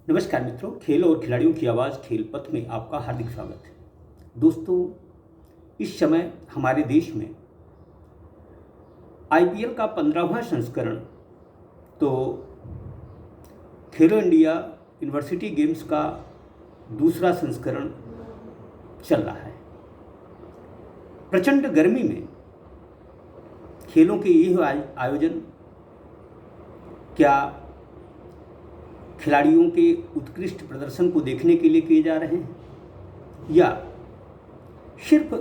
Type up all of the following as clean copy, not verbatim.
नमस्कार मित्रों, खेल और खिलाड़ियों की आवाज़ खेल पथ में आपका हार्दिक स्वागत है। दोस्तों, इस समय हमारे देश में आईपीएल का 15वां संस्करण तो खेलो इंडिया यूनिवर्सिटी गेम्स का दूसरा संस्करण चल रहा है। प्रचंड गर्मी में खेलों के ये आयोजन क्या खिलाड़ियों के उत्कृष्ट प्रदर्शन को देखने के लिए किए जा रहे हैं या सिर्फ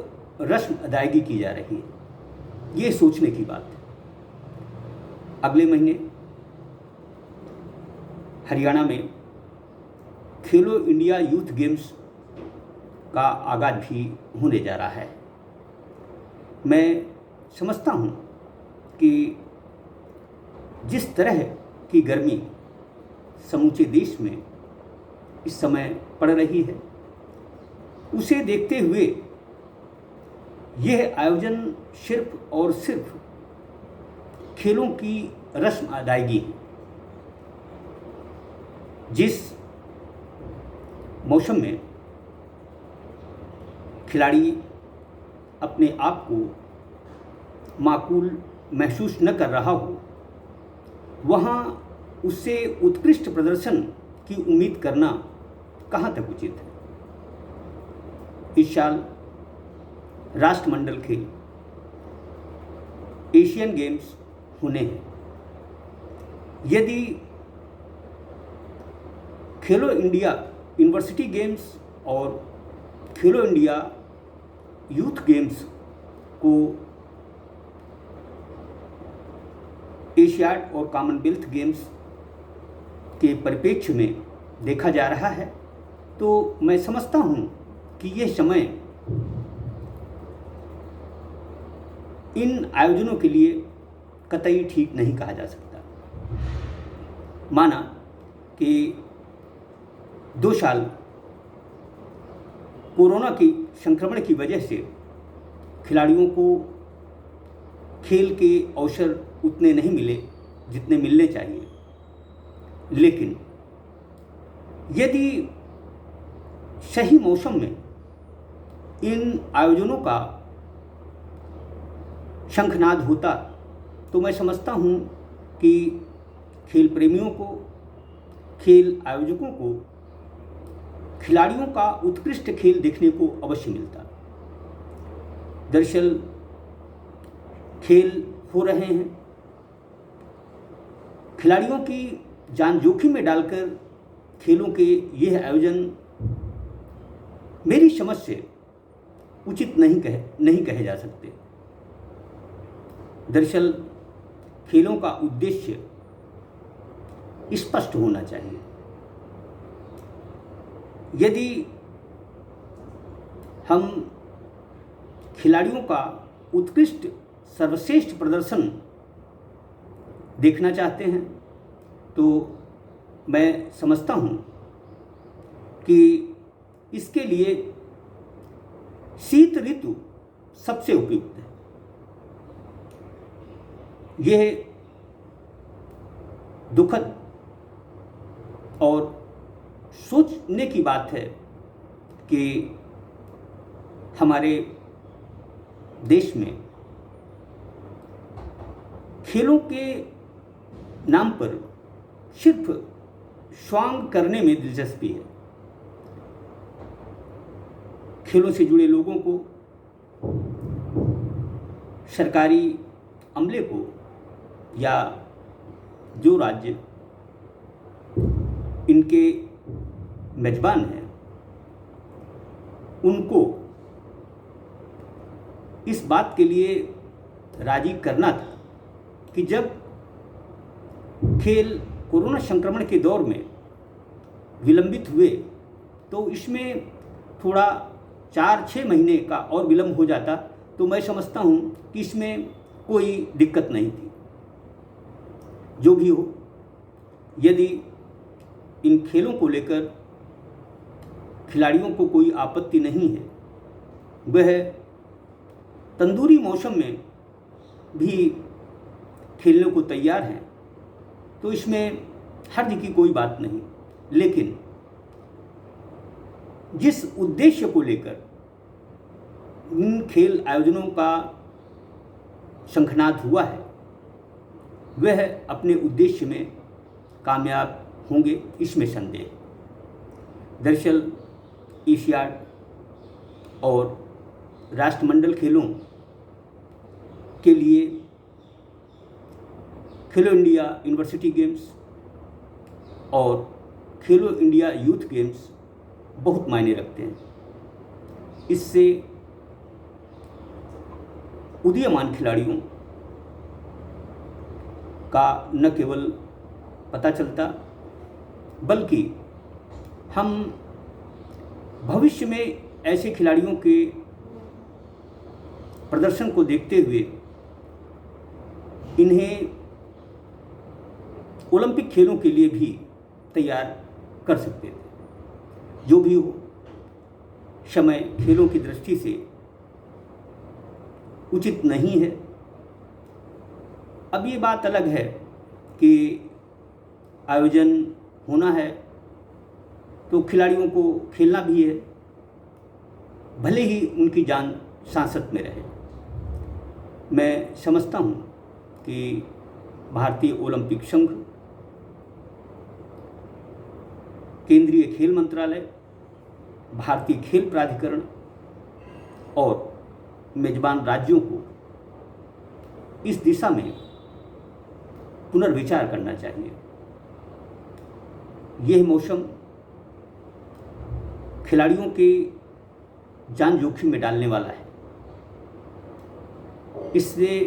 रस्म अदायगी की जा रही है, ये सोचने की बात है। अगले महीने हरियाणा में खेलो इंडिया यूथ गेम्स का आगाज भी होने जा रहा है। मैं समझता हूँ कि जिस तरह की गर्मी समूचे देश में इस समय पड़ रही है, उसे देखते हुए यह आयोजन सिर्फ और सिर्फ खेलों की रस्म अदायगी है। जिस मौसम में खिलाड़ी अपने आप को माकूल महसूस न कर रहा हो, वहाँ उससे उत्कृष्ट प्रदर्शन की उम्मीद करना कहाँ तक उचित है। इस साल राष्ट्रमंडल खेल एशियन गेम्स होने हैं। यदि खेलो इंडिया यूनिवर्सिटी गेम्स और खेलो इंडिया यूथ गेम्स को एशियाड और कॉमनवेल्थ गेम्स के परिप्रेक्ष्य में देखा जा रहा है, तो मैं समझता हूँ कि यह समय इन आयोजनों के लिए कतई ठीक नहीं कहा जा सकता। माना कि 2 साल कोरोना की संक्रमण की वजह से खिलाड़ियों को खेल के अवसर उतने नहीं मिले जितने मिलने चाहिए, लेकिन यदि सही मौसम में इन आयोजनों का शंखनाद होता तो मैं समझता हूँ कि खेल प्रेमियों को, खेल आयोजकों को खिलाड़ियों का उत्कृष्ट खेल देखने को अवश्य मिलता। दरअसल खेल हो रहे हैं, खिलाड़ियों की जान जोखिम में डालकर खेलों के यह आयोजन मेरी समझ से उचित नहीं कहे जा सकते। दरअसल खेलों का उद्देश्य स्पष्ट होना चाहिए। यदि हम खिलाड़ियों का उत्कृष्ट सर्वश्रेष्ठ प्रदर्शन देखना चाहते हैं, तो मैं समझता हूँ कि इसके लिए शीत ऋतु सबसे उपयुक्त है। यह दुखद और सोचने की बात है कि हमारे देश में खेलों के नाम पर सिर्फ स्वांग करने में दिलचस्पी है। खेलों से जुड़े लोगों को, सरकारी अमले को या जो राज्य इनके मेजबान हैं, उनको इस बात के लिए राजी करना था कि जब खेल कोरोना संक्रमण के दौर में विलंबित हुए तो इसमें थोड़ा 4-6 महीने का और विलंब हो जाता तो मैं समझता हूँ कि इसमें कोई दिक्कत नहीं थी। जो भी हो, यदि इन खेलों को लेकर खिलाड़ियों को कोई आपत्ति नहीं है, वह तंदूरी मौसम में भी खेलने को तैयार हैं, तो इसमें हर्ज की कोई बात नहीं। लेकिन जिस उद्देश्य को लेकर इन खेल आयोजनों का शंखनाद हुआ है वह अपने उद्देश्य में कामयाब होंगे, इसमें संदेह। दरअसल एशियाड और राष्ट्रमंडल खेलों के लिए खेलो इंडिया यूनिवर्सिटी गेम्स और खेलो इंडिया यूथ गेम्स बहुत मायने रखते हैं। इससे उदीयमान खिलाड़ियों का न केवल पता चलता बल्कि हम भविष्य में ऐसे खिलाड़ियों के प्रदर्शन को देखते हुए इन्हें ओलंपिक खेलों के लिए भी तैयार कर सकते थे। जो भी हो, समय खेलों की दृष्टि से उचित नहीं है। अब ये बात अलग है कि आयोजन होना है तो खिलाड़ियों को खेलना भी है, भले ही उनकी जान सांसत में रहे। मैं समझता हूँ कि भारतीय ओलंपिक संघ, केंद्रीय खेल मंत्रालय, भारतीय खेल प्राधिकरण और मेजबान राज्यों को इस दिशा में पुनर्विचार करना चाहिए। यह मौसम खिलाड़ियों के जान जोखिम में डालने वाला है। इसलिए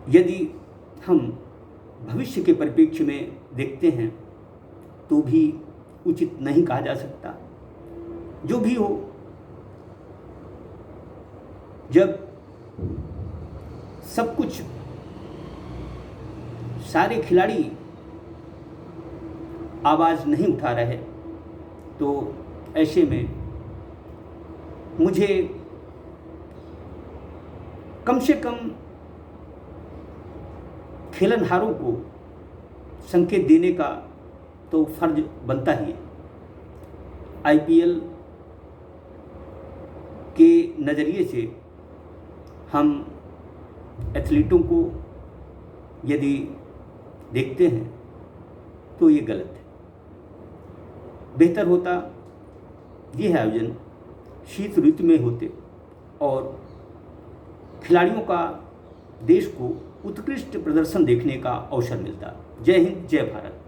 यदि हम भविष्य के परिप्रेक्ष्य में देखते हैं तो भी उचित नहीं कहा जा सकता। जो भी हो, जब सब कुछ सारे खिलाड़ी आवाज़ नहीं उठा रहे तो ऐसे में मुझे कम से कम खेलनहारों को संकेत देने का तो फर्ज बनता ही है। आईपीएल के नज़रिए से हम एथलीटों को यदि देखते हैं तो ये गलत है। बेहतर होता यह आयोजन शीत ऋतु में होते और खिलाड़ियों का देश को उत्कृष्ट प्रदर्शन देखने का अवसर मिलता। जय हिंद, जय भारत।